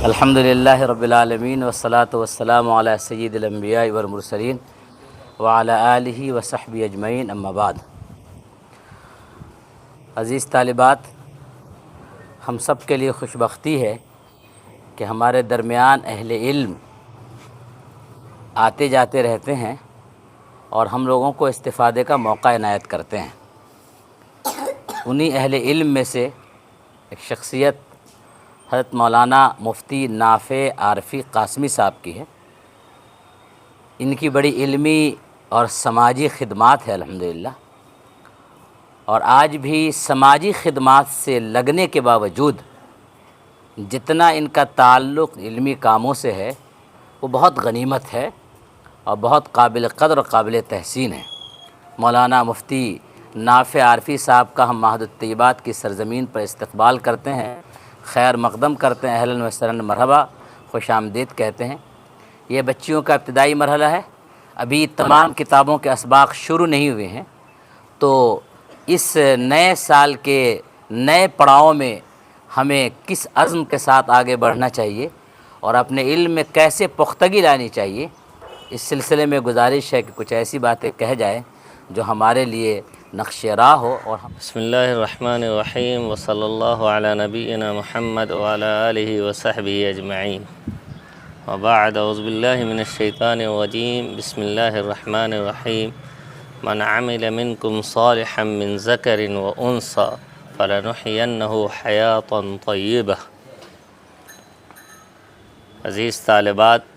الحمدللہ رب العالمین والصلاة والسلام علی سید الانبیاء والمرسلین وعلی آلہ وصحبہ اجمعین، اما بعد۔ عزیز طالبات، ہم سب کے لیے خوش بختی ہے کہ ہمارے درمیان اہل علم آتے جاتے رہتے ہیں اور ہم لوگوں کو استفادے کا موقع عنایت کرتے ہیں۔ انہی اہل علم میں سے ایک شخصیت حضرت مولانا مفتی نافع عارفی قاسمی صاحب کی ہے۔ ان کی بڑی علمی اور سماجی خدمات ہے الحمدللہ، اور آج بھی سماجی خدمات سے لگنے کے باوجود جتنا ان کا تعلق علمی کاموں سے ہے وہ بہت غنیمت ہے اور بہت قابل قدر اور قابل تحسین ہے۔ مولانا مفتی نافع عارفی صاحب کا ہم معہد الطیبات کی سرزمین پر استقبال کرتے ہیں، خیر مقدم کرتے ہیں، اہلاً و سہلاً مرحبا، خوش آمدید کہتے ہیں۔ یہ بچیوں کا ابتدائی مرحلہ ہے، ابھی تمام کتابوں کے اسباق شروع نہیں ہوئے ہیں، تو اس نئے سال کے نئے پڑاؤ میں ہمیں کس عزم کے ساتھ آگے بڑھنا چاہیے اور اپنے علم میں کیسے پختگی لانی چاہیے، اس سلسلے میں گزارش ہے کہ کچھ ایسی باتیں کہہ جائیں جو ہمارے لیے نقش راہ ہو۔ اور بسم اللہ الرحمن الرحیم وصلی اللہ علی نبینا محمد وعلی آلہ وصحبہ اجمعین، وبعد، اعوذ باللہ من الشیطان الرجیم، بسم اللہ الرحمن الرحیم۔ من عمل منکم صالحا من ذکر وانثی فلنحینہ حیاۃ طیبہ۔ عزیز طالبات،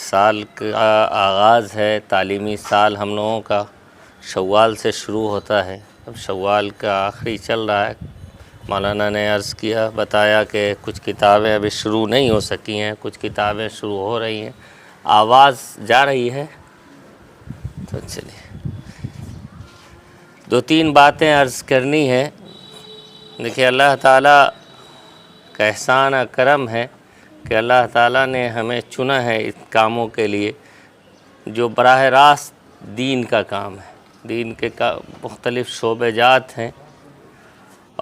سال کا آغاز ہے، تعلیمی سال ہم لوگوں کا شوال سے شروع ہوتا ہے۔ اب شوال کا آخری چل رہا ہے۔ مولانا نے عرض کیا، بتایا کہ کچھ کتابیں ابھی شروع نہیں ہو سکی ہیں، کچھ کتابیں شروع ہو رہی ہیں۔ آواز جا رہی ہے تو چلیے، دو تین باتیں عرض کرنی ہے۔ دیکھیے، اللہ تعالیٰ کا احسان و کرم ہے کہ اللہ تعالیٰ نے ہمیں چنا ہے اس کاموں کے لیے جو براہ راست دین کا کام ہے۔ دین کے مختلف شعبے جات ہیں،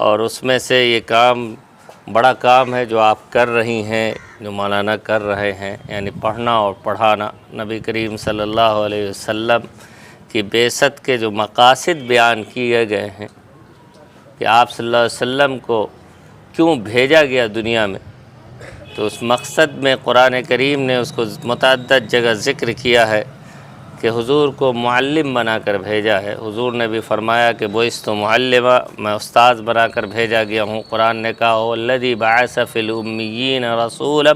اور اس میں سے یہ کام بڑا کام ہے جو آپ کر رہی ہیں، جو مولانا کر رہے ہیں، یعنی پڑھنا اور پڑھانا۔ نبی کریم صلی اللہ علیہ وسلم کی بعثت کے جو مقاصد بیان کیے گئے ہیں کہ آپ صلی اللہ علیہ وسلم کو کیوں بھیجا گیا دنیا میں، تو اس مقصد میں قرآن کریم نے اس کو متعدد جگہ ذکر کیا ہے کہ حضور کو معلم بنا کر بھیجا ہے۔ حضور نے بھی فرمایا کہ بعثت معلما، میں استاذ بنا کر بھیجا گیا ہوں۔ قرآن نے کہا والذی بعث فی الامیین رسولا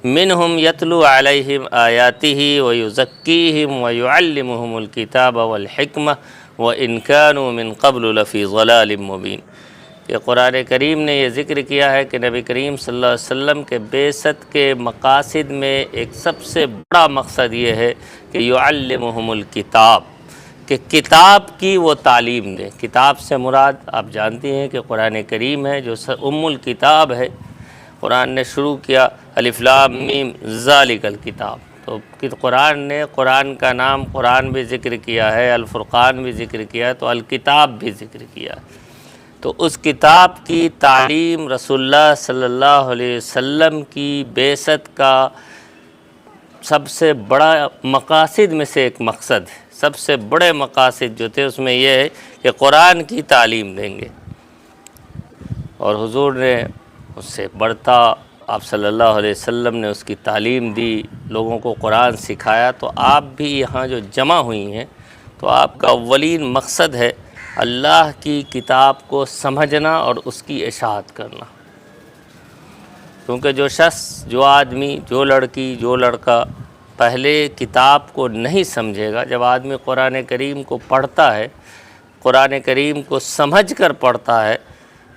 منہم یتلو علیہم آیاتہ ویزکیہم ویعلمہم الکتاب والحکمہ وان کانوا من قبل لفی ضلال مبین۔ کہ قرآن کریم نے یہ ذکر کیا ہے کہ نبی کریم صلی اللہ علیہ وسلم کے بعثت کے مقاصد میں ایک سب سے بڑا مقصد یہ ہے کہ یعلمہم الکتاب، کہ کتاب کی وہ تعلیم دے۔ کتاب سے مراد آپ جانتی ہیں کہ قرآن کریم ہے جو ام الکتاب ہے۔ قرآن نے شروع کیا الف لام میم ذالک الکتاب، تو قرآن نے قرآن کا نام قرآن بھی ذکر کیا ہے، الفرقان بھی ذکر کیا ہے، تو الکتاب بھی ذکر کیا ہے۔ تو اس کتاب کی تعلیم رسول اللہ صلی اللہ علیہ وسلم کی بعثت کا سب سے بڑا مقاصد میں سے ایک مقصد ہے۔ سب سے بڑے مقاصد جو تھے اس میں یہ ہے کہ قرآن کی تعلیم دیں گے، اور حضور نے اس سے بڑھتا، آپ صلی اللہ علیہ وسلم نے اس کی تعلیم دی، لوگوں کو قرآن سکھایا۔ تو آپ بھی یہاں جو جمع ہوئی ہیں، تو آپ کا اولین مقصد ہے اللہ کی کتاب کو سمجھنا اور اس کی اشاعت کرنا۔ کیونکہ جو شخص، جو آدمی، جو لڑکی، جو لڑکا پہلے کتاب کو نہیں سمجھے گا، جب آدمی قرآن کریم کو پڑھتا ہے، قرآن کریم کو سمجھ کر پڑھتا ہے،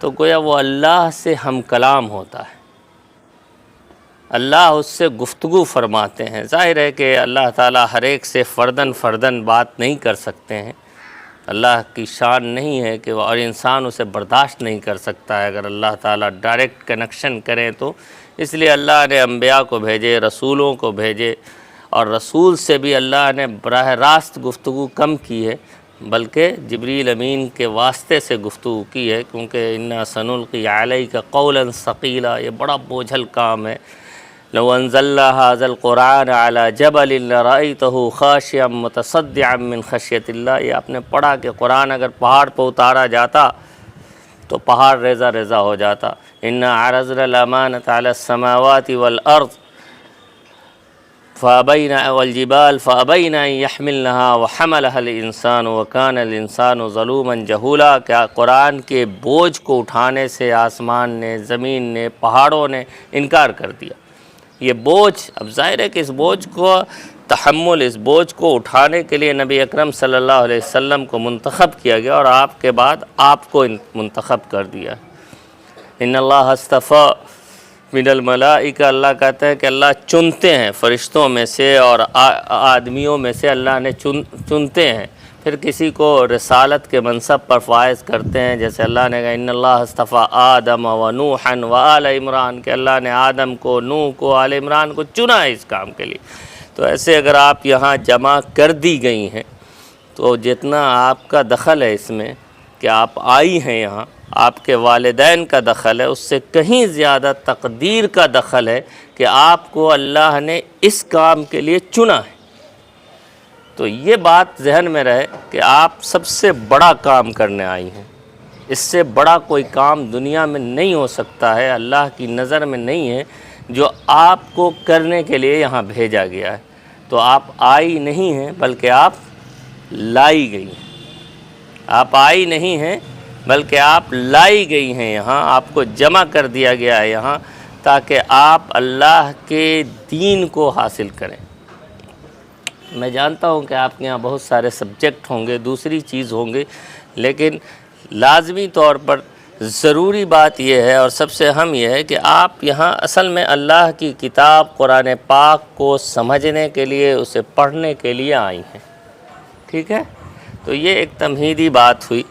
تو گویا وہ اللہ سے ہم کلام ہوتا ہے، اللہ اس سے گفتگو فرماتے ہیں۔ ظاہر ہے کہ اللہ تعالیٰ ہر ایک سے فرداً بات نہیں کر سکتے ہیں، اللہ کی شان نہیں ہے کہ وہ، اور انسان اسے برداشت نہیں کر سکتا ہے اگر اللہ تعالیٰ ڈائریکٹ کنیکشن کریں تو۔ اس لیے اللہ نے انبیاء کو بھیجے، رسولوں کو بھیجے، اور رسول سے بھی اللہ نے براہ راست گفتگو کم کی ہے، بلکہ جبریل امین کے واسطے سے گفتگو کی ہے، کیونکہ انا سنلقی علیک قولا ثقیلا، یہ بڑا بوجھل کام ہے۔ لو انزلنا هذا القرآن على جبل لرأيته خاشعا متصدعا من خشیۃ اللہ، یہ آپ نے پڑھا کہ قرآن اگر پہاڑ پہ اتارا جاتا تو پہاڑ ریزہ ریزہ ہو جاتا۔ انا عرضنا الامانۃ علی السماوات والارض والجبال فابین ان یحملنها وحملها الانسان وکان الانسان ظلوما جہولا، کیا قرآن کے بوجھ کو اٹھانے سے آسمان نے، زمین نے، پہاڑوں نے انکار کر دیا۔ یہ بوجھ، اب ظاہر ہے کہ اس بوجھ کو تحمل، اس بوجھ کو اٹھانے کے لیے نبی اکرم صلی اللہ علیہ وسلم کو منتخب کیا گیا، اور آپ کے بعد آپ کو منتخب کر دیا۔ ان اللہ اصطفیٰ من الملائکہ، اللہ کہتا ہے کہ اللہ چنتے ہیں فرشتوں میں سے اور آدمیوں میں سے، اللہ نے چنتے ہیں، پھر کسی کو رسالت کے منصب پر فائز کرتے ہیں، جیسے اللہ نے کہا ان اللہ اصطفیٰ آدم و نوحا و آل عمران، کہ اللہ نے آدم کو، نوح کو، آل عمران کو چنا ہے اس کام کے لیے۔ تو ایسے اگر آپ یہاں جمع کر دی گئی ہیں تو جتنا آپ کا دخل ہے اس میں کہ آپ آئی ہیں یہاں، آپ کے والدین کا دخل ہے، اس سے کہیں زیادہ تقدیر کا دخل ہے کہ آپ کو اللہ نے اس کام کے لیے چنا ہے۔ تو یہ بات ذہن میں رہے کہ آپ سب سے بڑا کام کرنے آئی ہیں، اس سے بڑا کوئی کام دنیا میں نہیں ہو سکتا ہے، اللہ کی نظر میں نہیں ہے، جو آپ کو کرنے کے لیے یہاں بھیجا گیا ہے۔ تو آپ آئی نہیں ہیں بلکہ آپ لائی گئی ہیں، آپ آئی نہیں ہیں بلکہ آپ لائی گئی ہیں یہاں، آپ کو جمع کر دیا گیا ہے یہاں تاکہ آپ اللہ کے دین کو حاصل کریں۔ میں جانتا ہوں کہ آپ کے یہاں بہت سارے سبجیکٹ ہوں گے، دوسری چیز ہوں گے، لیکن لازمی طور پر ضروری بات یہ ہے اور سب سے اہم یہ ہے کہ آپ یہاں اصل میں اللہ کی کتاب قرآن پاک کو سمجھنے کے لیے، اسے پڑھنے کے لیے آئی ہیں، ٹھیک ہے؟ تو یہ ایک تمہیدی بات ہوئی۔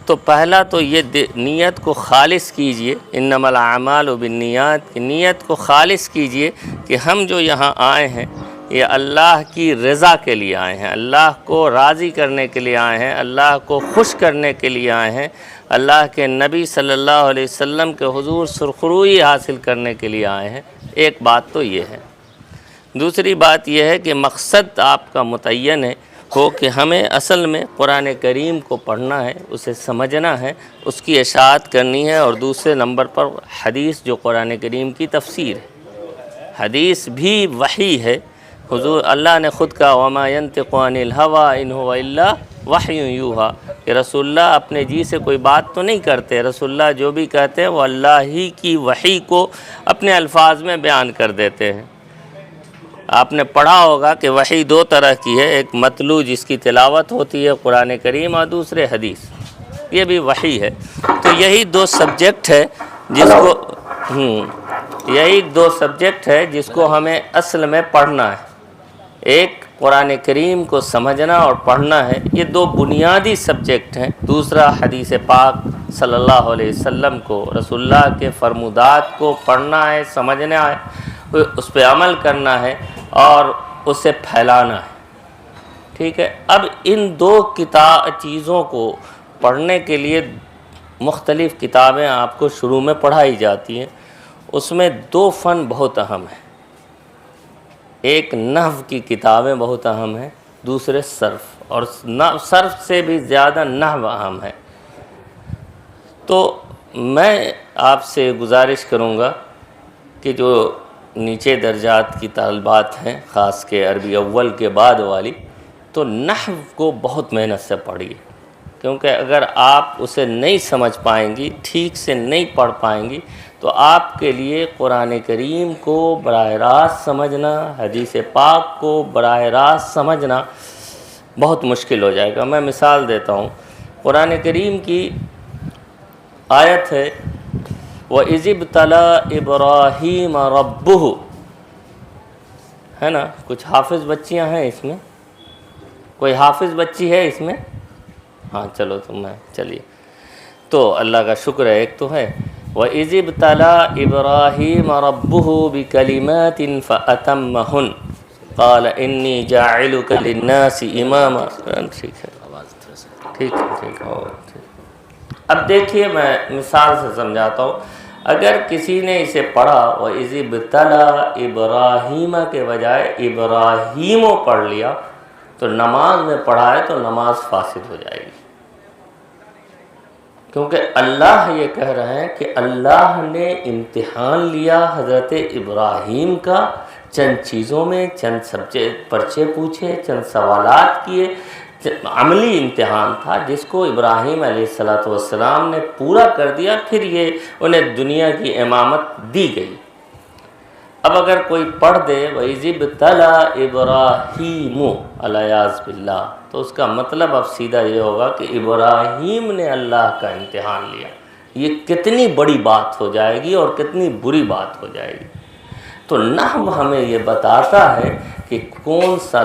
تو پہلا تو یہ نیت کو خالص کیجئے، انما الاعمال بالنیات، کی نیت کو خالص کیجئے کہ ہم جو یہاں آئے ہیں یہ اللہ کی رضا کے لیے آئے ہیں، اللہ کو راضی کرنے کے لیے آئے ہیں، اللہ کو خوش کرنے کے لیے آئے ہیں، اللہ کے نبی صلی اللہ علیہ وسلم کے حضور سرخروئی حاصل کرنے کے لیے آئے ہیں۔ ایک بات تو یہ ہے۔ دوسری بات یہ ہے کہ مقصد آپ کا متعین ہے ہو کہ ہمیں اصل میں قرآن کریم کو پڑھنا ہے، اسے سمجھنا ہے، اس کی اشاعت کرنی ہے، اور دوسرے نمبر پر حدیث جو قرآن کریم کی تفسیر ہے۔ حدیث بھی وحی ہے، حضور اللہ نے خود کہا وما ينطق عن الهوى ان هو الا وحی یوحی، کہ رسول اللہ اپنے جی سے کوئی بات تو نہیں کرتے، رسول اللہ جو بھی کہتے ہیں وہ اللہ ہی کی وحی کو اپنے الفاظ میں بیان کر دیتے ہیں۔ آپ نے پڑھا ہوگا کہ وحی دو طرح کی ہے، ایک متلو جس کی تلاوت ہوتی ہے قرآن کریم، اور دوسرے حدیث، یہ بھی وحی ہے۔ تو یہی دو سبجیکٹ ہے جس کو یہی دو سبجیکٹ ہے جس کو ہمیں اصل میں پڑھنا ہے، ایک قرآن کریم کو سمجھنا اور پڑھنا ہے، یہ دو بنیادی سبجیکٹ ہیں۔ دوسرا حدیث پاک صلی اللہ علیہ وسلم کو، رسول اللہ کے فرمودات کو پڑھنا ہے، سمجھنا ہے، اس پہ عمل کرنا ہے اور اسے پھیلانا ہے، ٹھیک ہے؟ اب ان دو چیزوں کو پڑھنے کے لیے مختلف کتابیں آپ کو شروع میں پڑھائی جاتی ہیں، اس میں دو فن بہت اہم ہیں، ایک نحو کی کتابیں بہت اہم ہیں، دوسرے صرف، اور صرف سے بھی زیادہ نحو اہم ہے۔ تو میں آپ سے گزارش کروں گا کہ جو نیچے درجات کی طالبات ہیں، خاص کے عربی اول کے بعد والی، تو نحو کو بہت محنت سے پڑھیے، کیونکہ اگر آپ اسے نہیں سمجھ پائیں گی، ٹھیک سے نہیں پڑھ پائیں گی، تو آپ کے لیے قرآن کریم کو براہ راست سمجھنا، حدیث پاک کو براہ راست سمجھنا بہت مشکل ہو جائے گا۔ میں مثال دیتا ہوں، قرآن کریم کی آیت ہے وَإِذِ ابْتَلَىٰ إِبْرَاهِيمَ رَبُّهُ، ہے نا؟ کچھ حافظ بچیاں ہیں اس میں، کوئی حافظ بچی ہے اس میں؟ ہاں چلو تو میں چلیے، تو اللہ کا شکر ہے، ایک تو ہے وَإِذِ ابْتَلَىٰ إِبْرَاهِيمَ رَبُّهُ بِكَلِمَاتٍ فَأَتَمَّهُنَّ قَالَ إِنِّي جَاعِلُكَ لِلنَّاسِ إِمَامًا، ٹھیک ہے؟ ٹھیک ہے ٹھیک ہے اب دیکھیے میں مثال سے سمجھاتا ہوں. اگر کسی نے اسے پڑھا وَإِذِ ابْتَلَىٰ إِبْرَاهِيمَ کے بجائے ابراہیم پڑھ لیا تو نماز میں پڑھا ہے تو نماز فاسد ہو جائے گی. کیونکہ اللہ یہ کہہ رہے ہیں کہ اللہ نے امتحان لیا حضرت ابراہیم کا چند چیزوں میں، چند پرچے پوچھے، چند سوالات کیے، عملی امتحان تھا جس کو ابراہیم علیہ السلام نے پورا کر دیا. پھر یہ انہیں دنیا کی امامت دی گئی. اب اگر کوئی پڑھ دے وَإِذِ ابْتَلَىٰ إِبْرَاهِيمُ عَلَیَاذ بِاللہ تو اس کا مطلب اب سیدھا یہ ہوگا کہ ابراہیم نے اللہ کا امتحان لیا. یہ کتنی بڑی بات ہو جائے گی اور کتنی بری بات ہو جائے گی. تو نحو ہمیں یہ بتاتا ہے کہ کون سا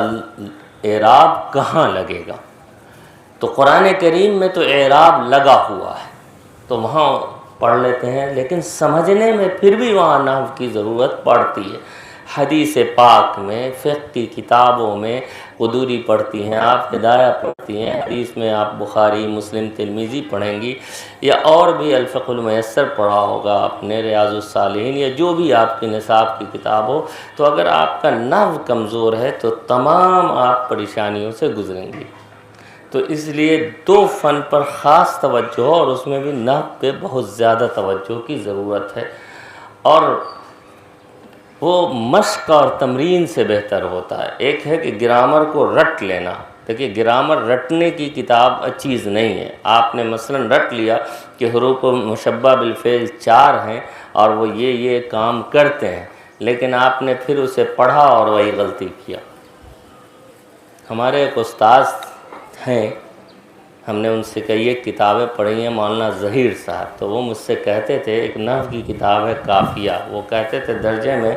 اعراب کہاں لگے گا. تو قرآن کریم میں تو اعراب لگا ہوا ہے تو وہاں پڑھ لیتے ہیں، لیکن سمجھنے میں پھر بھی وہاں نحو کی ضرورت پڑتی ہے. حدیث پاک میں، فقہ کی کتابوں میں قدوری پڑھتی ہیں آپ، ہدایہ پڑھتی ہیں، حدیث میں آپ بخاری، مسلم، ترمذی پڑھیں گی، یا اور بھی الفقہ المیسر پڑھا ہوگا آپ نے، ریاض الصالحین، یا جو بھی آپ کی نصاب کی کتاب ہو. تو اگر آپ کا نحو کمزور ہے تو تمام آپ پریشانیوں سے گزریں گی. تو اس لیے دو فن پر خاص توجہ اور اس میں بھی نحو پہ بہت زیادہ توجہ کی ضرورت ہے، اور وہ مشق اور تمرین سے بہتر ہوتا ہے. ایک ہے کہ گرامر کو رٹ لینا. دیکھیے گرامر رٹنے کی کتاب چیز نہیں ہے. آپ نے مثلا رٹ لیا کہ حروف مشبہ بالفعل 4 ہیں اور وہ یہ کام کرتے ہیں، لیکن آپ نے پھر اسے پڑھا اور وہی غلطی کیا. ہمارے ایک استاد ہیں، ہم نے ان سے کئی کتابیں پڑھی ہیں، مولانا ظہیر صاحب، تو وہ مجھ سے کہتے تھے، ایک نحو کی کتاب ہے کافیہ، وہ کہتے تھے درجے میں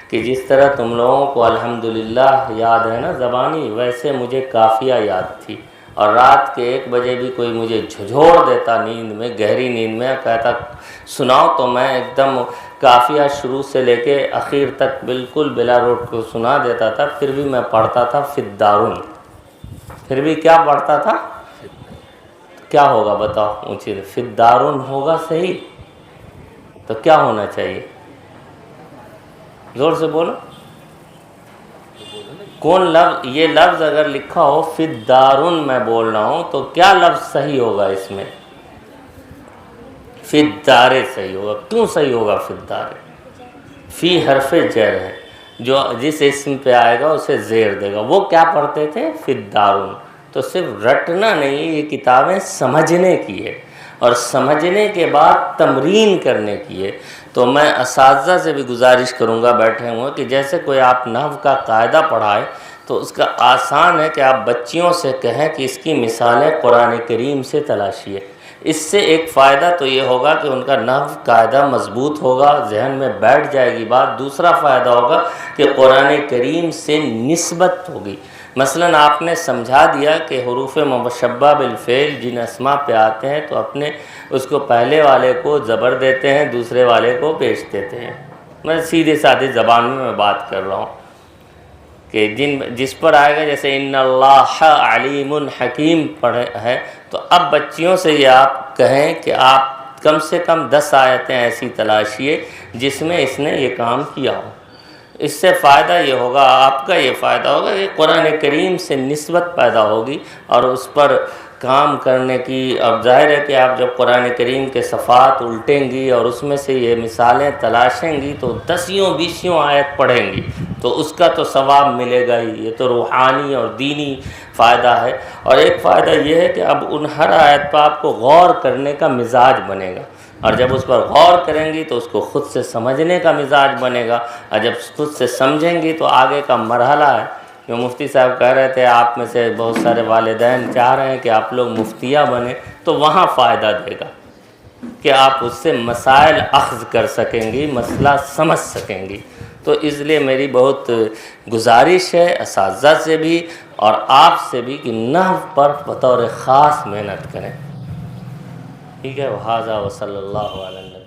کہ جس طرح تم لوگوں کو الحمدللہ یاد ہے نا زبانی، ویسے مجھے کافیہ یاد تھی. اور رات کے 1 بجے بھی کوئی مجھے جھنجھوڑ دیتا نیند میں، گہری نیند میں، کہتا سناؤ، تو میں ایک دم کافیہ شروع سے لے کے اخیر تک بالکل بلا روٹ کو سنا دیتا تھا. پھر بھی میں پڑھتا تھا فی الدارون. پھر بھی کیا پڑھتا تھا؟ کیا ہوگا بتاؤ؟ اونچی فی الدارون ہوگا صحیح؟ تو کیا ہونا چاہیے؟ زور سے بولو. کون لفظ، یہ لفظ اگر لکھا ہو فی الدارون میں بول رہا ہوں تو کیا لفظ صحیح ہوگا اس میں؟ فی الدار صحیح ہوگا. کیوں صحیح ہوگا فی الدار؟ فی حرف جر ہے، جو جس اسم پہ آئے گا اسے زیر دے گا. وہ کیا پڑھتے تھے؟ فی الدارون. تو صرف رٹنا نہیں، یہ کتابیں سمجھنے کی ہے، اور سمجھنے کے بعد تمرین کرنے کی ہے. تو میں اساتذہ سے بھی گزارش کروں گا بیٹھے ہوئے کہ جیسے کوئی آپ نحو کا قاعدہ پڑھائے تو اس کا آسان ہے کہ آپ بچیوں سے کہیں کہ اس کی مثالیں قرآن کریم سے تلاشیے. اس سے ایک فائدہ تو یہ ہوگا کہ ان کا نحو قاعدہ مضبوط ہوگا، ذہن میں بیٹھ جائے گی بات. دوسرا فائدہ ہوگا کہ قرآن کریم سے نسبت ہوگی. مثلا آپ نے سمجھا دیا کہ حروف مشبہ بالفعل جن اسماء پہ آتے ہیں تو اپنے اس کو پہلے والے کو زبر دیتے ہیں، دوسرے والے کو پیش دیتے ہیں. میں سیدھے سادھے زبان میں بات کر رہا ہوں کہ جس پر آئے گا، جیسے ان اللہ علیم حکیم پڑھے ہے، تو اب بچیوں سے یہ آپ کہیں کہ آپ کم سے کم 10 آیتیں ایسی تلاشیے جس میں اس نے یہ کام کیا ہو. اس سے فائدہ یہ ہوگا، آپ کا یہ فائدہ ہوگا کہ قرآن کریم سے نسبت پیدا ہوگی اور اس پر کام کرنے کی. اب ظاہر ہے کہ آپ جب قرآن کریم کے صفحات الٹیں گی اور اس میں سے یہ مثالیں تلاشیں گی تو 10 آیت پڑھیں گی تو اس کا تو ثواب ملے گا ہی. یہ تو روحانی اور دینی فائدہ ہے. اور ایک فائدہ یہ ہے کہ اب ان ہر آیت پر آپ کو غور کرنے کا مزاج بنے گا، اور جب اس پر غور کریں گی تو اس کو خود سے سمجھنے کا مزاج بنے گا، اور جب خود سے سمجھیں گی تو آگے کا مرحلہ ہے. جو مفتی صاحب کہہ رہے تھے آپ میں سے بہت سارے والدین چاہ رہے ہیں کہ آپ لوگ مفتیہ بنیں، تو وہاں فائدہ دے گا کہ آپ اس سے مسائل اخذ کر سکیں گی، مسئلہ سمجھ سکیں گی. تو اس لیے میری بہت گزارش ہے اساتذہ سے بھی اور آپ سے بھی کہ نحو پر بطور خاص محنت کریں. ٹھیک ہے. وہذا وصلی اللہ علیہ وسلم.